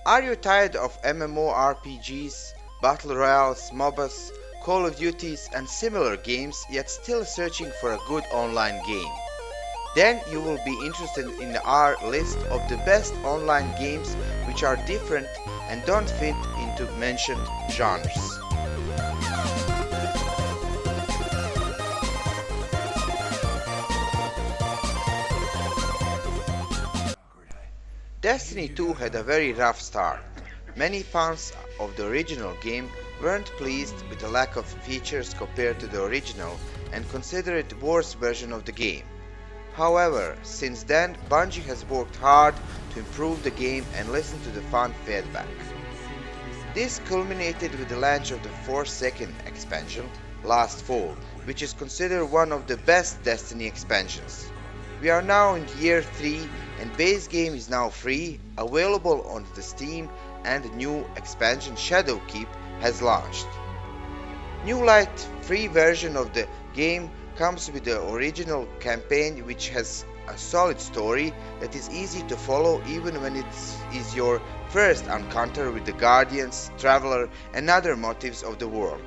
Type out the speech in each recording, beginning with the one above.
Are you tired of MMORPGs, Battle Royales, MOBAs, Call of Duties and similar games yet still searching for a good online game? Then you will be interested in our list of the best online games which are different and don't fit into mentioned genres. Destiny 2 had a very rough start. Many fans of the original game weren't pleased with the lack of features compared to the original and consider it the worst version of the game. However, since then Bungie has worked hard to improve the game and listen to the fan feedback. This culminated with the launch of the Forsaken expansion last fall, which is considered one of the best Destiny expansions. We are now in year 3 and base game is now free, available on the Steam, and the new expansion Shadowkeep has launched. New light free version of the game comes with the original campaign which has a solid story that is easy to follow even when it is your first encounter with the Guardians, Traveler and other motives of the world.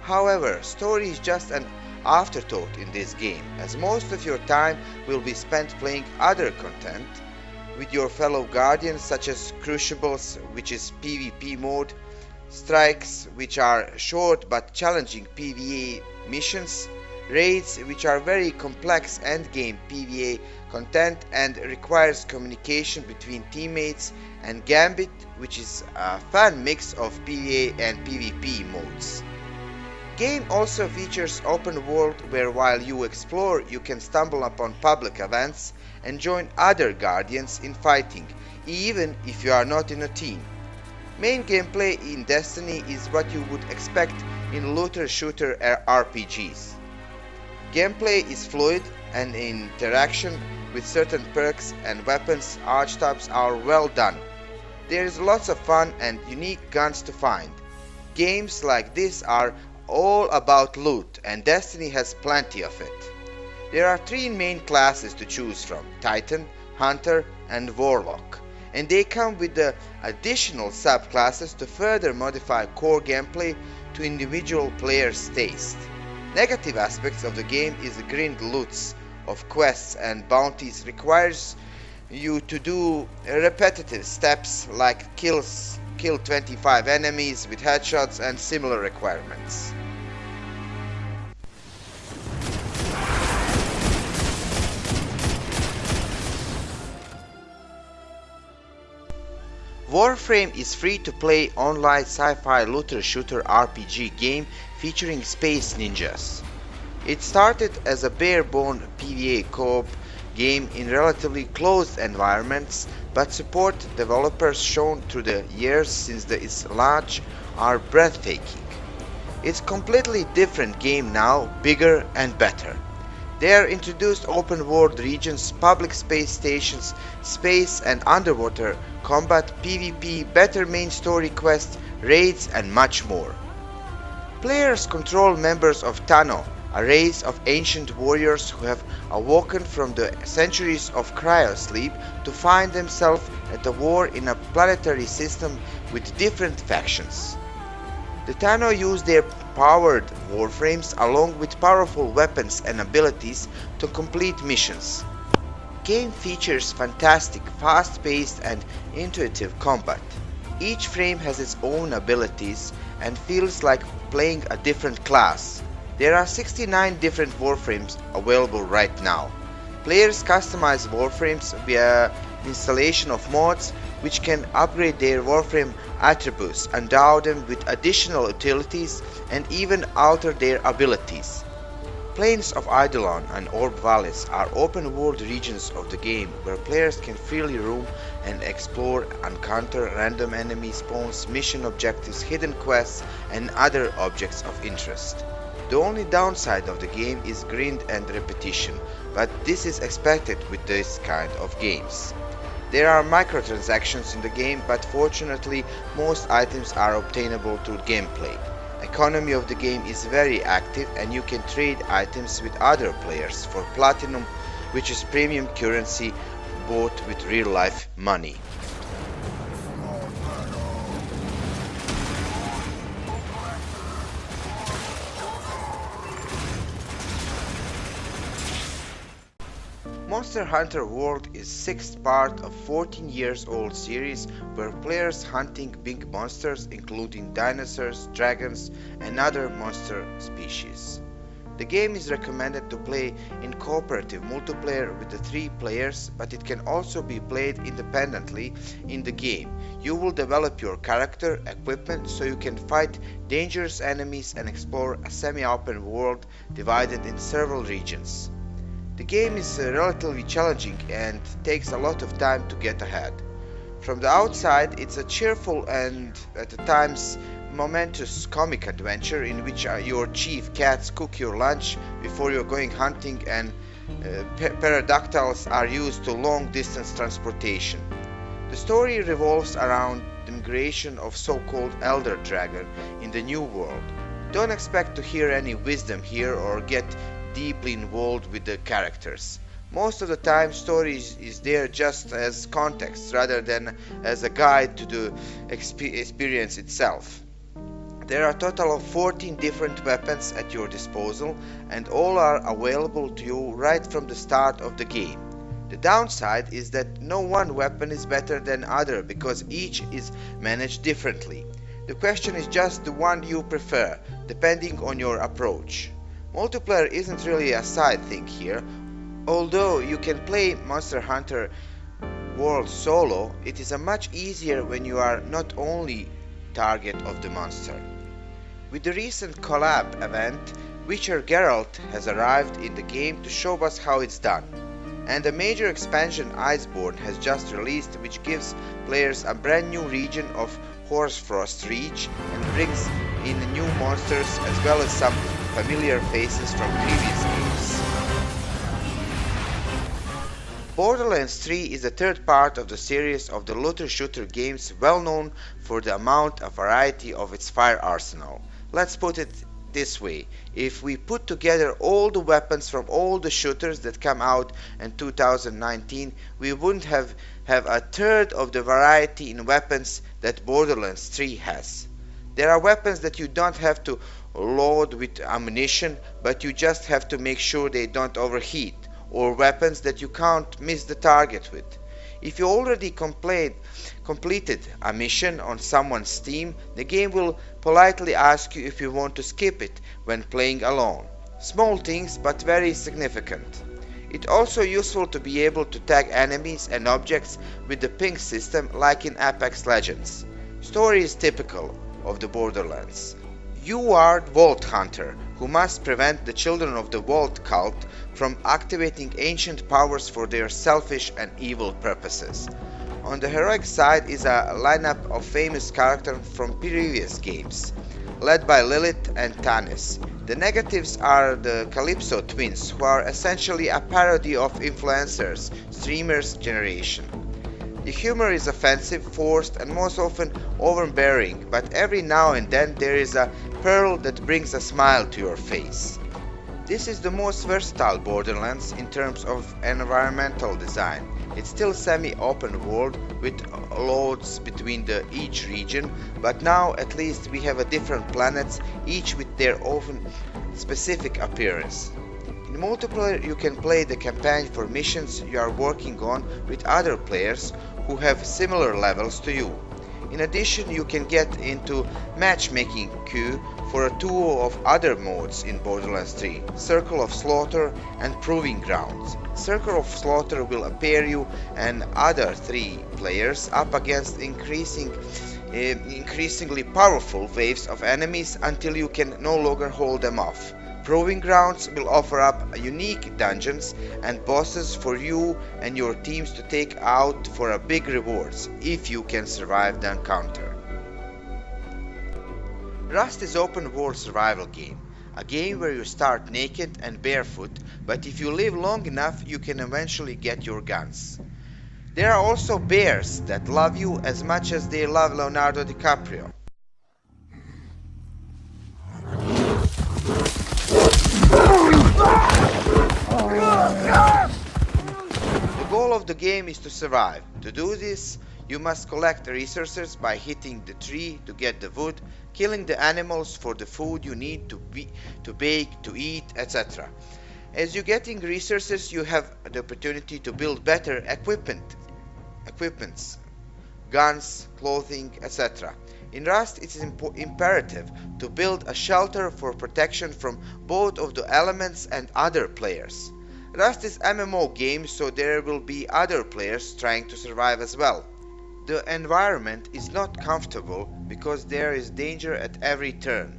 However, story is just an afterthought in this game, as most of your time will be spent playing other content with your fellow Guardians such as Crucibles, which is PvP mode, Strikes, which are short but challenging PvE missions, Raids, which are very complex endgame PvE content and requires communication between teammates, and Gambit, which is a fun mix of PvE and PvP modes. Game also features open world where while you explore you can stumble upon public events and join other Guardians in fighting, even if you are not in a team. Main gameplay in Destiny is what you would expect in looter-shooter RPGs. Gameplay is fluid and interaction with certain perks and weapons archetypes are well done. There is lots of fun and unique guns to find. Games like this are all about loot and Destiny has plenty of it. There are 3 main classes to choose from: Titan, Hunter and Warlock, and they come with the additional subclasses to further modify core gameplay to individual players' taste. Negative aspects of the game is the grind loots of quests and bounties requires you to do repetitive steps like kill 25 enemies with headshots and similar requirements. Warframe is free-to-play online sci-fi looter-shooter RPG game featuring space ninjas. It started as a bare-bone PvE co-op game in relatively closed environments, but support developers shown through the years since its launch are breathtaking. It's a completely different game now, bigger and better. There are introduced open world regions, public space stations, space and underwater combat, PvP, better main story quests, raids and much more. Players control members of Tano, a race of ancient warriors who have awoken from the centuries of cryosleep to find themselves at a war in a planetary system with different factions. The Tano use their powered warframes along with powerful weapons and abilities to complete missions. Game features fantastic, fast-paced and intuitive combat. Each frame has its own abilities and feels like playing a different class. There are 69 different warframes available right now. Players customize warframes via installation of mods which can upgrade their warframe attributes, endow them with additional utilities and even alter their abilities. Plains of Eidolon and Orb Valleys are open world regions of the game where players can freely roam and explore, encounter random enemy spawns, mission objectives, hidden quests and other objects of interest. The only downside of the game is grind and repetition, but this is expected with this kind of games. There are microtransactions in the game, but fortunately most items are obtainable through gameplay. Economy of the game is very active and you can trade items with other players for platinum, which is premium currency bought with real life money. Monster Hunter World is sixth part of 14 years old series where players hunting big monsters including dinosaurs, dragons and other monster species. The game is recommended to play in cooperative multiplayer with the 3 players, but it can also be played independently in the game. You will develop your character, equipment, so you can fight dangerous enemies and explore a semi-open world divided in several regions. The game is relatively challenging and takes a lot of time to get ahead. From the outside, it's a cheerful and at times momentous comic adventure in which your chief cats cook your lunch before you're going hunting and pterodactyls are used to long-distance transportation. The story revolves around the migration of so-called elder dragon in the new world. Don't expect to hear any wisdom here or get deeply involved with the characters. Most of the time story is there just as context rather than as a guide to the experience itself. There are a total of 14 different weapons at your disposal and all are available to you right from the start of the game. The downside is that no one weapon is better than other because each is managed differently. The question is just the one you prefer, depending on your approach. Multiplayer isn't really a side thing here. Although you can play Monster Hunter World solo, it is a much easier when you are not only target of the monster. With the recent collab event, Witcher Geralt has arrived in the game to show us how it's done. And a major expansion Iceborne has just released which gives players a brand new region of Horsfrost Reach and brings in new monsters as well as some familiar faces from previous games. Borderlands 3 is the third part of the series of the looter-shooter games well known for the amount of variety of its fire arsenal. Let's put it this way, if we put together all the weapons from all the shooters that come out in 2019, we wouldn't have a third of the variety in weapons that Borderlands 3 has. There are weapons that you don't have to load with ammunition, but you just have to make sure they don't overheat, or weapons that you can't miss the target with. If you already completed a mission on someone's team, the game will politely ask you if you want to skip it when playing alone. Small things but very significant. It's also useful to be able to tag enemies and objects with the ping system like in Apex Legends. Story is typical of the Borderlands. You are Vault Hunter, who must prevent the children of the Vault cult from activating ancient powers for their selfish and evil purposes. On the heroic side is a lineup of famous characters from previous games, led by Lilith and Tannis. The negatives are the Calypso twins, who are essentially a parody of influencers, streamers generation. The humor is offensive, forced and most often overbearing, but every now and then there is a pearl that brings a smile to your face. This is the most versatile Borderlands in terms of environmental design. It's still semi-open world with loads between each region, but now at least we have different planets, each with their own specific appearance. In multiplayer you can play the campaign for missions you are working on with other players who have similar levels to you. In addition, you can get into matchmaking queue for a duo of other modes in Borderlands 3, Circle of Slaughter and Proving Grounds. Circle of Slaughter will pair you and other 3 players up against increasingly powerful waves of enemies until you can no longer hold them off. Proving Grounds will offer up unique dungeons and bosses for you and your teams to take out for big rewards if you can survive the encounter. Rust is open world survival game, a game where you start naked and barefoot, but if you live long enough you can eventually get your guns. There are also bears that love you as much as they love Leonardo DiCaprio. The goal of the game is to survive. To do this, you must collect resources by hitting the tree to get the wood, killing the animals for the food you need to bake, to eat, etc. As you getting resources, you have the opportunity to build better equipments, guns, clothing, etc. In Rust, it is imperative to build a shelter for protection from both of the elements and other players. Rust is MMO game, so there will be other players trying to survive as well. The environment is not comfortable because there is danger at every turn.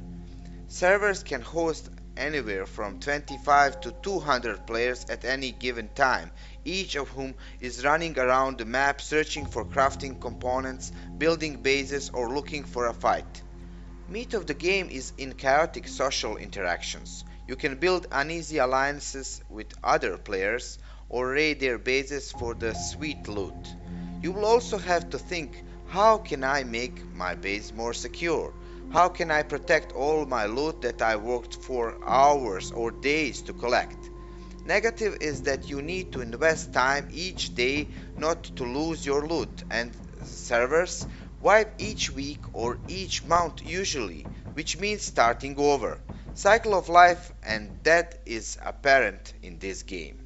Servers can host anywhere from 25 to 200 players at any given time, each of whom is running around the map searching for crafting components, building bases, or looking for a fight. Meat of the game is in chaotic social interactions. You can build uneasy alliances with other players or raid their bases for the sweet loot. You will also have to think, how can I make my base more secure? How can I protect all my loot that I worked for hours or days to collect? Negative is that you need to invest time each day not to lose your loot, and servers wipe each week or each month usually, which means starting over. Cycle of life and death is apparent in this game.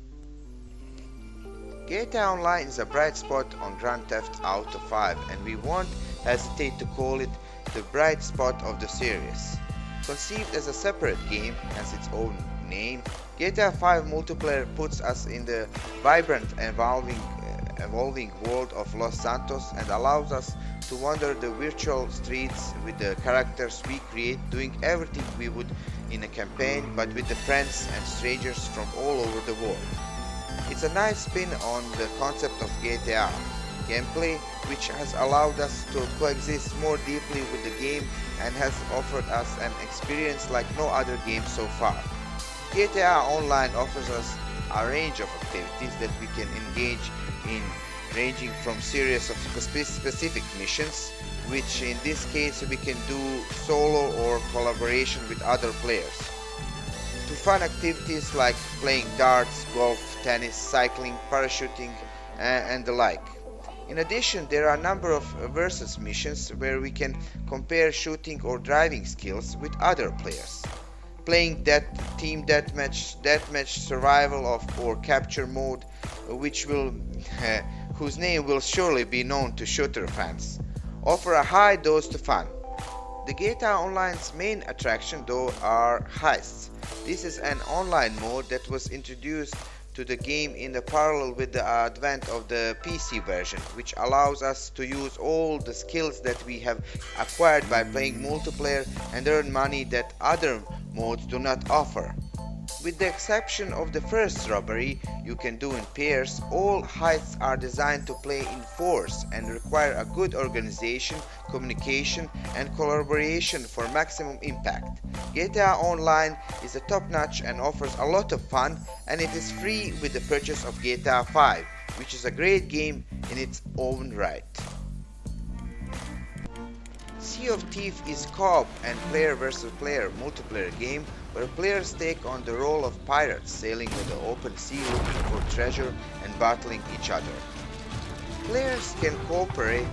GTA Online is a bright spot on Grand Theft Auto 5, and we won't hesitate to call it the bright spot of the series. Conceived as a separate game, has its own name, GTA 5 multiplayer puts us in the vibrant evolving world of Los Santos and allows us to wander the virtual streets with the characters we create, doing everything we would in a campaign, but with the friends and strangers from all over the world. It's a nice spin on the concept of GTA gameplay, which has allowed us to coexist more deeply with the game and has offered us an experience like no other game so far. GTA Online offers us a range of activities that we can engage in, ranging from series of specific missions, which in this case we can do solo or collaboration with other players, to fun activities like playing darts, golf, tennis, cycling, parachuting, and the like. In addition, there are a number of versus missions where we can compare shooting or driving skills with other players. Playing team deathmatch, survival or capture mode, whose name will surely be known to shooter fans, offer a high dose of fun. The GTA Online's main attraction though are heists. This is an online mode that was introduced to the game in the parallel with the advent of the PC version, which allows us to use all the skills that we have acquired by playing multiplayer and earn money that other modes do not offer. With the exception of the first robbery you can do in pairs, all heists are designed to play in force and require a good organization, communication and collaboration for maximum impact. GTA Online is a top-notch and offers a lot of fun, and it is free with the purchase of GTA 5, which is a great game in its own right. Sea of Thieves is co-op and player versus player multiplayer game where players take on the role of pirates sailing on the open sea looking for treasure and battling each other. Players can cooperate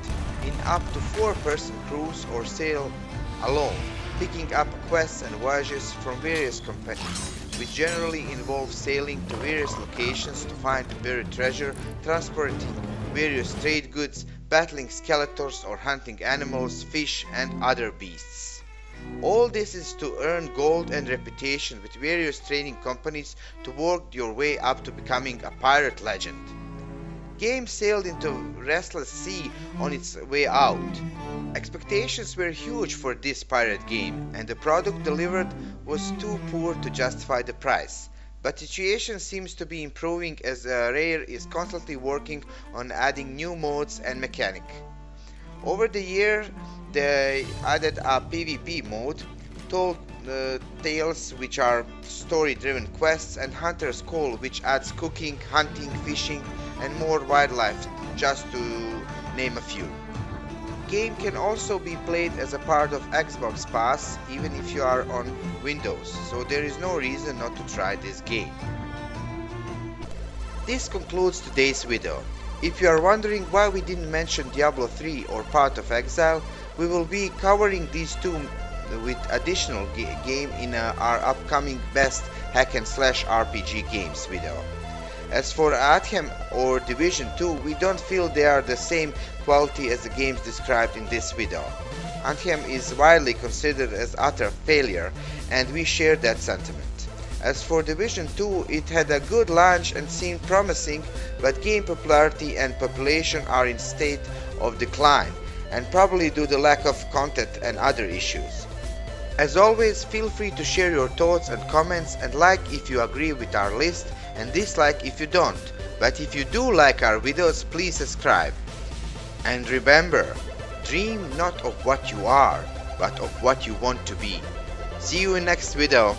in up to 4-person crews or sail alone, picking up quests and voyages from various companions, which generally involve sailing to various locations to find buried treasure, transporting various trade goods, battling skeletons or hunting animals, fish and other beasts. All this is to earn gold and reputation with various trading companies to work your way up to becoming a pirate legend. Game sailed into restless sea on its way out. Expectations were huge for this pirate game, and the product delivered was too poor to justify the price. But the situation seems to be improving as Rare is constantly working on adding new modes and mechanic. Over the year they added a PvP mode, told tales which are story-driven quests, and Hunter's Call which adds cooking, hunting, fishing and more wildlife, just to name a few. Game can also be played as a part of Xbox Pass even if you are on Windows, so there is no reason not to try this game. This concludes today's video. If you are wondering why we didn't mention Diablo 3 or Path of Exile, we will be covering these two with additional game in our upcoming best hack and slash RPG games video. As for Anthem or Division 2, we don't feel they are the same quality as the games described in this video. Anthem is widely considered as utter failure, and we share that sentiment. As for Division 2, it had a good launch and seemed promising, but game popularity and population are in state of decline, and probably due to lack of content and other issues. As always, feel free to share your thoughts and comments, and like if you agree with our list and dislike if you don't. But if you do like our videos, please subscribe. And remember, dream not of what you are, but of what you want to be. See you in next video.